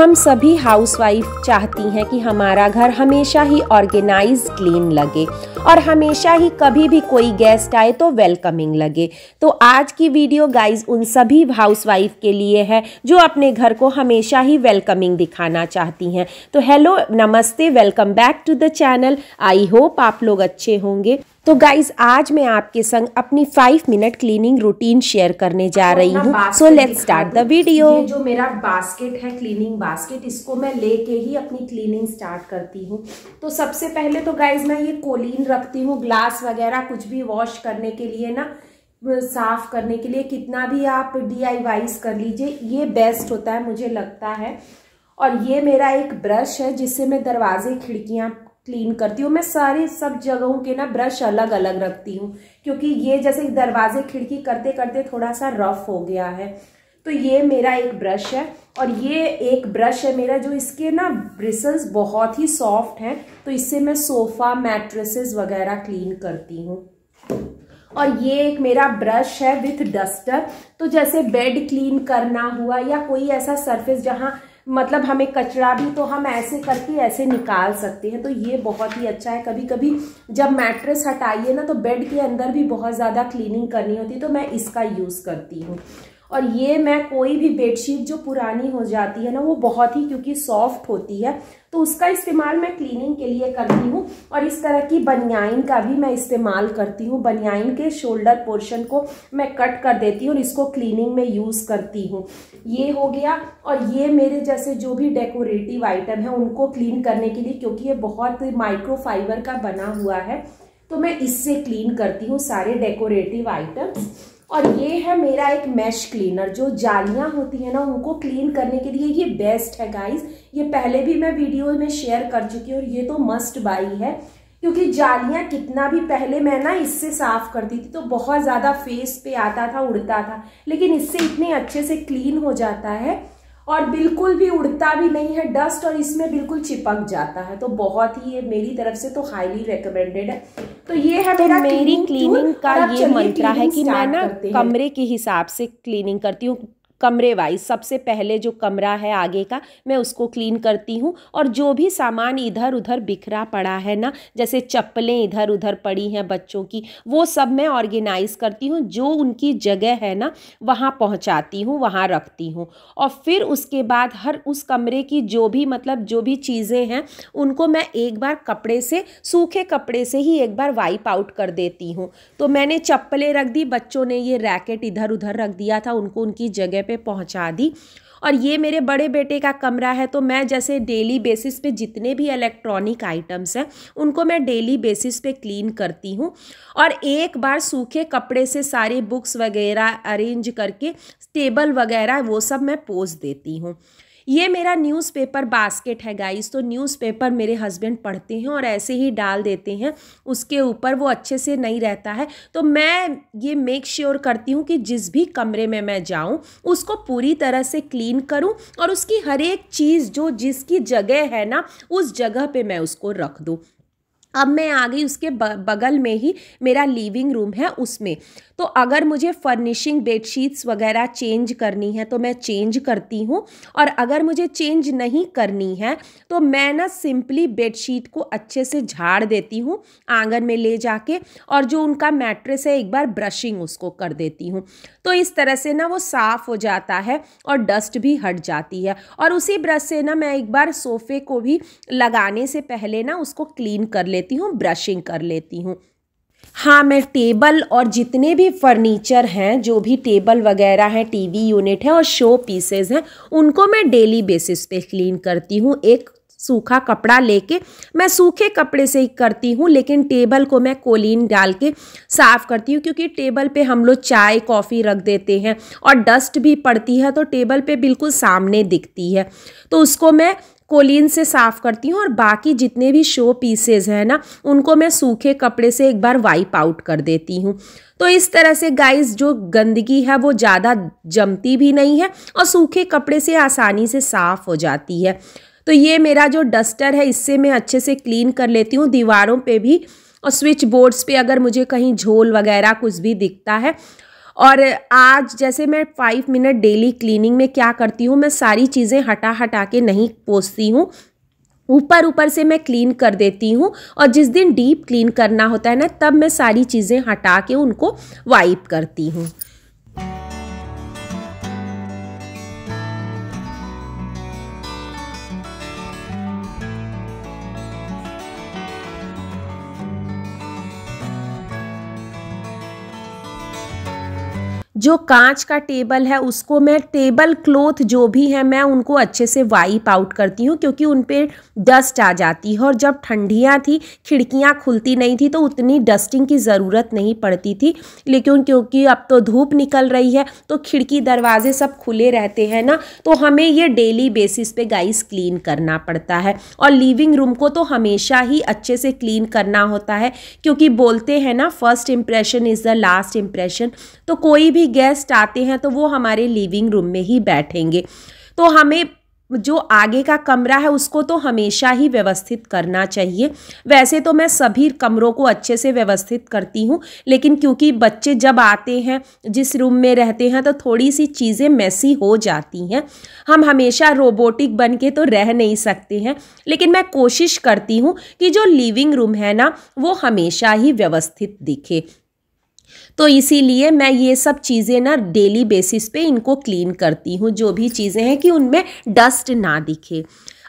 हम सभी हाउसवाइफ चाहती हैं कि हमारा घर हमेशा ही ऑर्गेनाइज क्लीन लगे और हमेशा ही कभी भी कोई गेस्ट आए तो वेलकमिंग लगे। तो आज की वीडियो गाइज उन सभी हाउसवाइफ के लिए है जो अपने घर को हमेशा ही वेलकमिंग दिखाना चाहती हैं। तो हेलो, नमस्ते, welcome back to the channel. I hope आप लोग अच्छे होंगे। तो गाइज आज मैं आपके संग अपनी 5 मिनट क्लीनिंग रूटीन शेयर करने जा रही हूँ। So let's start the video. ये जो मेरा बास्केट है, क्लीनिंग बास्केट, इसको मैं लेके ही अपनी क्लीनिंग स्टार्ट करती हूँ। तो सबसे पहले तो गाइज मैं ये कोलीन रखती हूँ, ग्लास वगैरह कुछ भी वॉश करने के लिए ना, साफ करने के लिए कितना भी आप DIYs कर लीजिए, ये बेस्ट होता है मुझे लगता है। और ये मेरा एक ब्रश है जिससे मैं दरवाजे खिड़कियाँ क्लीन करती हूँ। मैं सारे सब जगहों के ना ब्रश अलग अलग रखती हूँ क्योंकि ये जैसे दरवाजे खिड़की करते करते थोड़ा सा रफ हो गया है। तो ये मेरा एक ब्रश है और ये एक ब्रश है मेरा जो इसके ना ब्रिसल्स बहुत ही सॉफ्ट हैं, तो इससे मैं सोफा, मैट्रेसेस वगैरह क्लीन करती हूँ। और ये एक मेरा ब्रश है विथ डस्टर, तो जैसे बेड क्लीन करना हुआ या कोई ऐसा सरफेस जहाँ मतलब हमें कचरा भी, तो हम ऐसे करके ऐसे निकाल सकते हैं। तो ये बहुत ही अच्छा है। कभी कभी जब मैट्रेस हटाइए ना तो बेड के अंदर भी बहुत ज़्यादा क्लीनिंग करनी होती है, तो मैं इसका यूज़ करती हूँ। और ये मैं कोई भी बेडशीट जो पुरानी हो जाती है ना, वो बहुत ही क्योंकि सॉफ्ट होती है, तो उसका इस्तेमाल मैं क्लीनिंग के लिए करती हूँ। और इस तरह की बनियाइन का भी मैं इस्तेमाल करती हूँ। बनियाइन के शोल्डर पोर्शन को मैं कट कर देती हूँ और इसको क्लीनिंग में यूज़ करती हूँ। ये हो गया। और ये मेरे जैसे जो भी डेकोरेटिव आइटम है उनको क्लीन करने के लिए, क्योंकि ये बहुत माइक्रो फाइबर का बना हुआ है, तो मैं इससे क्लीन करती हूँ सारे डेकोरेटिव आइटम्स। और ये है मेरा एक मैश क्लीनर, जो जालियां होती है ना उनको क्लीन करने के लिए ये बेस्ट है गाइस। ये पहले भी मैं वीडियो में शेयर कर चुकी हूँ और ये तो मस्ट बाई है, क्योंकि जालियां कितना भी पहले मैं ना इससे साफ करती थी तो बहुत ज़्यादा फेस पे आता था, उड़ता था, लेकिन इससे इतने अच्छे से क्लीन हो जाता है और बिल्कुल भी उड़ता भी नहीं है डस्ट, और इसमें बिल्कुल चिपक जाता है। तो बहुत ही ये मेरी तरफ से तो हाईली रिकमेंडेड है। तो ये है मेरा मेरी क्लीनिंग का ये मंत्र है कि मैं ना कमरे के हिसाब से क्लीनिंग करती हूँ। कमरे वाइज सबसे पहले जो कमरा है आगे का, मैं उसको क्लीन करती हूँ। और जो भी सामान इधर उधर बिखरा पड़ा है ना, जैसे चप्पलें इधर उधर पड़ी हैं बच्चों की, वो सब मैं ऑर्गेनाइज करती हूँ। जो उनकी जगह है ना वहाँ पहुँचाती हूँ, वहाँ रखती हूँ। और फिर उसके बाद हर उस कमरे की जो भी चीज़ें हैं उनको मैं एक बार कपड़े से, सूखे कपड़े से ही एक बार वाइप आउट कर देती हूँ। तो मैंने चप्पलें रख दी, बच्चों ने ये रैकेट इधर उधर रख दिया था, उनको उनकी जगह पे पहुंचा दी। और ये मेरे बड़े बेटे का कमरा है, तो मैं जैसे डेली बेसिस पे जितने भी इलेक्ट्रॉनिक आइटम्स हैं उनको मैं डेली बेसिस पे क्लीन करती हूँ। और एक बार सूखे कपड़े से सारे बुक्स वगैरह अरेंज करके, टेबल वगैरह वो सब मैं पोंछ देती हूँ। ये मेरा न्यूज़पेपर बास्केट है गाइस। तो न्यूज़पेपर मेरे हस्बैंड पढ़ते हैं और ऐसे ही डाल देते हैं उसके ऊपर, वो अच्छे से नहीं रहता है। तो मैं ये मेक श्योर करती हूँ कि जिस भी कमरे में मैं जाऊँ उसको पूरी तरह से क्लीन करूँ और उसकी हर एक चीज़ जो जिसकी जगह है ना उस जगह पे मैं उसको रख दूँ। अब मैं आ गई उसके बगल में ही मेरा लिविंग रूम है, उसमें तो अगर मुझे फर्निशिंग, बेडशीट्स वगैरह चेंज करनी है तो मैं चेंज करती हूँ। और अगर मुझे चेंज नहीं करनी है तो मैं ना सिंपली बेडशीट को अच्छे से झाड़ देती हूँ आंगन में ले जाके, और जो उनका मैट्रेस है एक बार ब्रशिंग उसको कर देती हूँ। तो इस तरह से ना वो साफ़ हो जाता है और डस्ट भी हट जाती है। और उसी ब्रश से ना मैं एक बार सोफ़े को भी लगाने से पहले ना उसको क्लीन कर लेती हूँ, ब्रशिंग कर लेती हूँ। हाँ, मैं टेबल और जितने भी फर्नीचर हैं, जो भी टेबल वगैरह हैं, टीवी यूनिट है और शो पीसेस हैं, उनको मैं डेली बेसिस पे क्लीन करती हूँ। एक सूखा कपड़ा लेके मैं सूखे कपड़े से ही करती हूँ, लेकिन टेबल को मैं कोलीन डाल के साफ़ करती हूँ, क्योंकि टेबल पे हम लोग चाय कॉफ़ी रख देते हैं और डस्ट भी पड़ती है तो टेबल पे बिल्कुल सामने दिखती है, तो उसको मैं कोलीन से साफ़ करती हूँ। और बाकी जितने भी शो पीसेस हैं ना उनको मैं सूखे कपड़े से एक बार वाइप आउट कर देती हूँ। तो इस तरह से गाइस जो गंदगी है वो ज़्यादा जमती भी नहीं है और सूखे कपड़े से आसानी से साफ़ हो जाती है। तो ये मेरा जो डस्टर है इससे मैं अच्छे से क्लीन कर लेती हूँ। दीवारों पे भी और स्विच बोर्ड्स पे अगर मुझे कहीं झोल वगैरह कुछ भी दिखता है और आज जैसे मैं 5 मिनट डेली क्लीनिंग में क्या करती हूँ, मैं सारी चीज़ें हटा के नहीं पोंछती हूँ, ऊपर ऊपर से मैं क्लीन कर देती हूँ। और जिस दिन डीप क्लीन करना होता है ना, तब मैं सारी चीज़ें हटा के उनको वाइप करती हूँ। जो कांच का टेबल है उसको मैं टेबल क्लॉथ जो भी है मैं उनको अच्छे से वाइप आउट करती हूँ, क्योंकि उन पे डस्ट आ जाती है। और जब ठंडियाँ थी, खिड़कियाँ खुलती नहीं थी, तो उतनी डस्टिंग की ज़रूरत नहीं पड़ती थी। लेकिन क्योंकि अब तो धूप निकल रही है तो खिड़की दरवाजे सब खुले रहते हैं ना, तो हमें ये डेली बेसिस पे गाइस क्लीन करना पड़ता है। और लिविंग रूम को तो हमेशा ही अच्छे से क्लीन करना होता है, क्योंकि बोलते हैं ना, first impression is the last impression. तो कोई भी गेस्ट आते हैं तो वो हमारे लिविंग रूम में ही बैठेंगे, तो हमें जो आगे का कमरा है उसको तो हमेशा ही व्यवस्थित करना चाहिए। वैसे तो मैं सभी कमरों को अच्छे से व्यवस्थित करती हूँ, लेकिन क्योंकि बच्चे जब आते हैं, जिस रूम में रहते हैं, तो थोड़ी सी चीज़ें मैसी हो जाती हैं। हम हमेशा रोबोटिक बन के तो रह नहीं सकते हैं, लेकिन मैं कोशिश करती हूँ कि जो लिविंग रूम है ना, वो हमेशा ही व्यवस्थित दिखे। तो इसीलिए मैं ये सब चीज़ें ना डेली बेसिस पे इनको क्लीन करती हूँ, जो भी चीज़ें हैं कि उनमें डस्ट ना दिखे।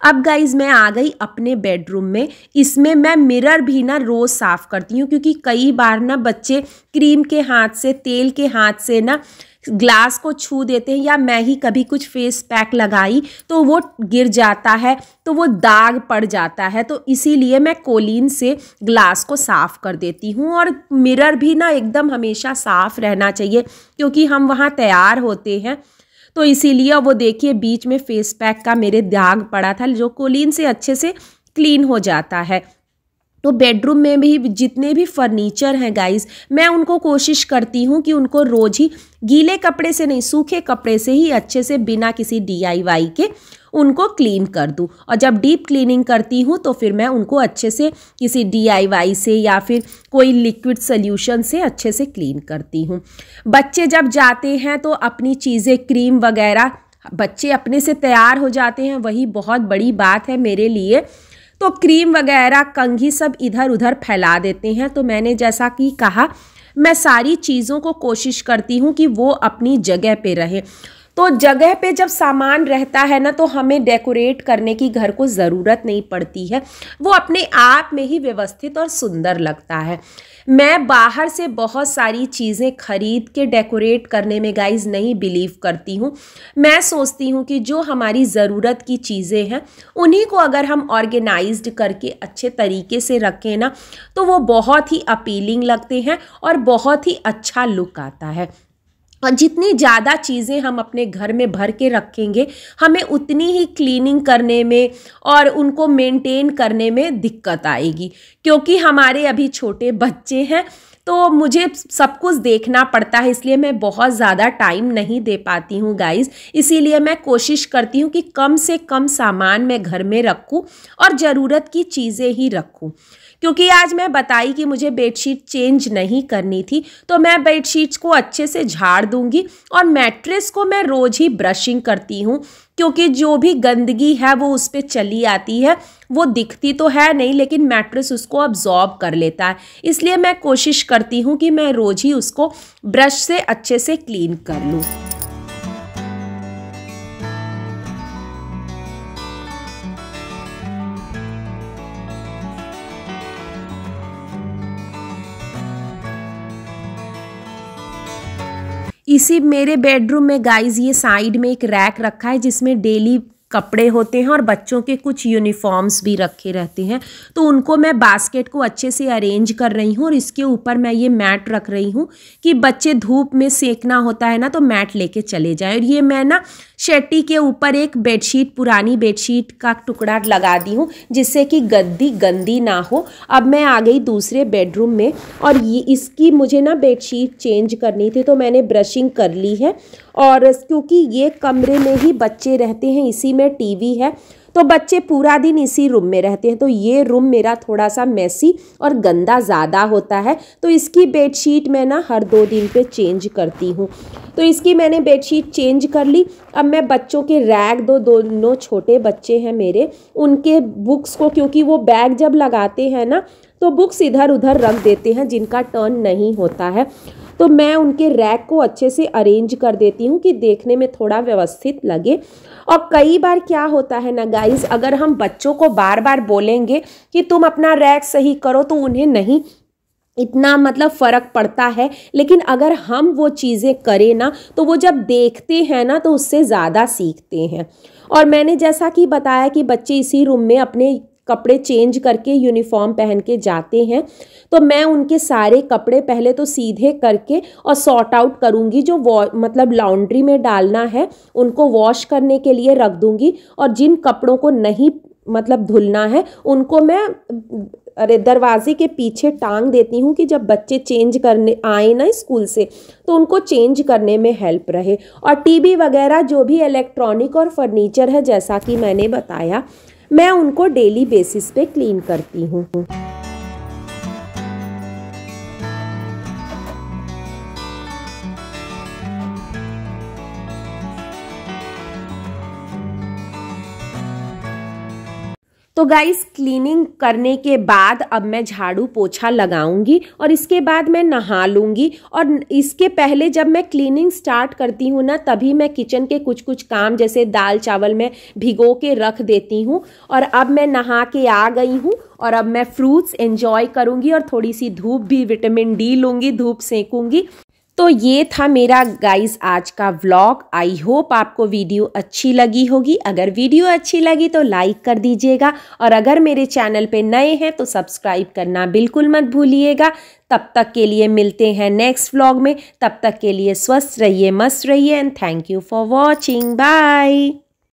अब गाइज मैं आ गई अपने बेडरूम में। इसमें मैं मिरर भी ना रोज़ साफ़ करती हूँ, क्योंकि कई बार ना बच्चे क्रीम के हाथ से, तेल के हाथ से ना ग्लास को छू देते हैं, या मैं ही कभी कुछ फेस पैक लगाई तो वो गिर जाता है, तो वो दाग पड़ जाता है। तो इसीलिए मैं कोलीन से ग्लास को साफ़ कर देती हूँ। और मिरर भी ना एकदम हमेशा साफ़ रहना चाहिए, क्योंकि हम वहाँ तैयार होते हैं। तो इसीलिए वो देखिए बीच में फेस पैक का मेरे दाग पड़ा था, जो कोलीन से अच्छे से क्लीन हो जाता है। तो बेडरूम में भी जितने भी फर्नीचर हैं गाइस, मैं उनको कोशिश करती हूँ कि उनको रोज़ ही गीले कपड़े से नहीं, सूखे कपड़े से ही अच्छे से बिना किसी DIY के उनको क्लीन कर दूँ। और जब डीप क्लीनिंग करती हूँ तो फिर मैं उनको अच्छे से किसी DIY से या फिर कोई लिक्विड सोल्यूशन से अच्छे से क्लीन करती हूँ। बच्चे जब जाते हैं तो अपनी चीज़ें, क्रीम वगैरह, बच्चे अपने से तैयार हो जाते हैं, वही बहुत बड़ी बात है मेरे लिए। तो क्रीम वगैरह, कंघी सब इधर उधर फैला देते हैं। तो मैंने जैसा कि कहा, मैं सारी चीज़ों को कोशिश करती हूँ कि वो अपनी जगह पे रहे। तो जगह पे जब सामान रहता है ना, तो हमें डेकोरेट करने की घर को ज़रूरत नहीं पड़ती है, वो अपने आप में ही व्यवस्थित और सुंदर लगता है। मैं बाहर से बहुत सारी चीज़ें खरीद के डेकोरेट करने में गाइज नहीं बिलीव करती हूँ। मैं सोचती हूँ कि जो हमारी ज़रूरत की चीज़ें हैं उन्हीं को अगर हम ऑर्गेनाइज्ड करके अच्छे तरीके से रखें ना, तो वो बहुत ही अपीलिंग लगते हैं और बहुत ही अच्छा लुक आता है। और जितनी ज़्यादा चीज़ें हम अपने घर में भर के रखेंगे, हमें उतनी ही क्लीनिंग करने में और उनको मेंटेन करने में दिक्कत आएगी। क्योंकि हमारे अभी छोटे बच्चे हैं, तो मुझे सब कुछ देखना पड़ता है, इसलिए मैं बहुत ज़्यादा टाइम नहीं दे पाती हूँ गाइज़। इसीलिए मैं कोशिश करती हूँ कि कम से कम सामान मैं घर में रखूँ और ज़रूरत की चीज़ें ही रखूँ। क्योंकि आज मैं बताई कि मुझे बेडशीट चेंज नहीं करनी थी, तो मैं बेडशीट्स को अच्छे से झाड़ दूंगी। और मैट्रेस को मैं रोज़ ही ब्रशिंग करती हूँ, क्योंकि जो भी गंदगी है वो उस पर चली आती है। वो दिखती तो है नहीं, लेकिन मैट्रेस उसको अब्जॉर्ब कर लेता है। इसलिए मैं कोशिश करती हूँ कि मैं रोज़ ही उसको ब्रश से अच्छे से क्लीन कर लूँ। इसी मेरे बेडरूम में गाइज ये साइड में एक रैक रखा है, जिसमें डेली कपड़े होते हैं और बच्चों के कुछ यूनिफॉर्म्स भी रखे रहते हैं। तो उनको मैं बास्केट को अच्छे से अरेंज कर रही हूँ, और इसके ऊपर मैं ये मैट रख रही हूँ कि बच्चे धूप में सेकना होता है ना, तो मैट लेके चले जाएं। और ये मैं ना शेटी के ऊपर एक बेडशीट, पुरानी बेडशीट का टुकड़ा लगा दी हूँ, जिससे कि गद्दी गंदी ना हो। अब मैं आ गई दूसरे बेडरूम में, और ये इसकी मुझे ना बेडशीट चेंज करनी थी, तो मैंने ब्रशिंग कर ली है और क्योंकि ये कमरे में ही बच्चे रहते हैं, इसी में टीवी है, तो बच्चे पूरा दिन इसी रूम में रहते हैं, तो ये रूम मेरा थोड़ा सा मैसी और गंदा ज़्यादा होता है। तो इसकी बेडशीट मैं ना हर 2 दिन पे चेंज करती हूँ। तो इसकी मैंने बेडशीट चेंज कर ली। अब मैं बच्चों के रैक, दोनों छोटे बच्चे हैं मेरे, उनके बुक्स को, क्योंकि वो बैग जब लगाते हैं ना तो बुक्स इधर उधर रख देते हैं जिनका टर्न नहीं होता है, तो मैं उनके रैक को अच्छे से अरेंज कर देती हूँ कि देखने में थोड़ा व्यवस्थित लगे। और कई बार क्या होता है ना गाइस, अगर हम बच्चों को बार बार बोलेंगे कि तुम अपना रैक सही करो तो उन्हें नहीं इतना मतलब फ़र्क पड़ता है, लेकिन अगर हम वो चीज़ें करें ना तो वो जब देखते हैं ना तो उससे ज़्यादा सीखते हैं। और मैंने जैसा कि बताया कि बच्चे इसी रूम में अपने कपड़े चेंज करके यूनिफॉर्म पहन के जाते हैं, तो मैं उनके सारे कपड़े पहले तो सीधे करके और सॉर्ट आउट करूँगी, जो मतलब लॉन्ड्री में डालना है उनको वॉश करने के लिए रख दूँगी, और जिन कपड़ों को नहीं मतलब धुलना है उनको मैं दरवाजे के पीछे टांग देती हूँ कि जब बच्चे चेंज करने आए ना स्कूल से तो उनको चेंज करने में हेल्प रहे। और टीवी वगैरह जो भी इलेक्ट्रॉनिक और फर्नीचर है, जैसा कि मैंने बताया, मैं उनको डेली बेसिस पे क्लीन करती हूँ। तो गाइस क्लीनिंग करने के बाद अब मैं झाड़ू पोछा लगाऊंगी और इसके बाद मैं नहा लूँगी। और इसके पहले जब मैं क्लीनिंग स्टार्ट करती हूँ ना, तभी मैं किचन के कुछ काम जैसे दाल चावल में भिगो के रख देती हूँ। और अब मैं नहा के आ गई हूँ और अब मैं फ्रूट्स एंजॉय करूँगी और थोड़ी सी धूप भी, विटामिन डी लूँगी, धूप सेकूँगी। तो ये था मेरा गाइस आज का व्लॉग। आई होप आपको वीडियो अच्छी लगी होगी। अगर वीडियो अच्छी लगी तो लाइक कर दीजिएगा, और अगर मेरे चैनल पे नए हैं तो सब्सक्राइब करना बिल्कुल मत भूलिएगा। तब तक के लिए मिलते हैं नेक्स्ट व्लॉग में। तब तक के लिए स्वस्थ रहिए, मस्त रहिए, and thank you for watching. Bye.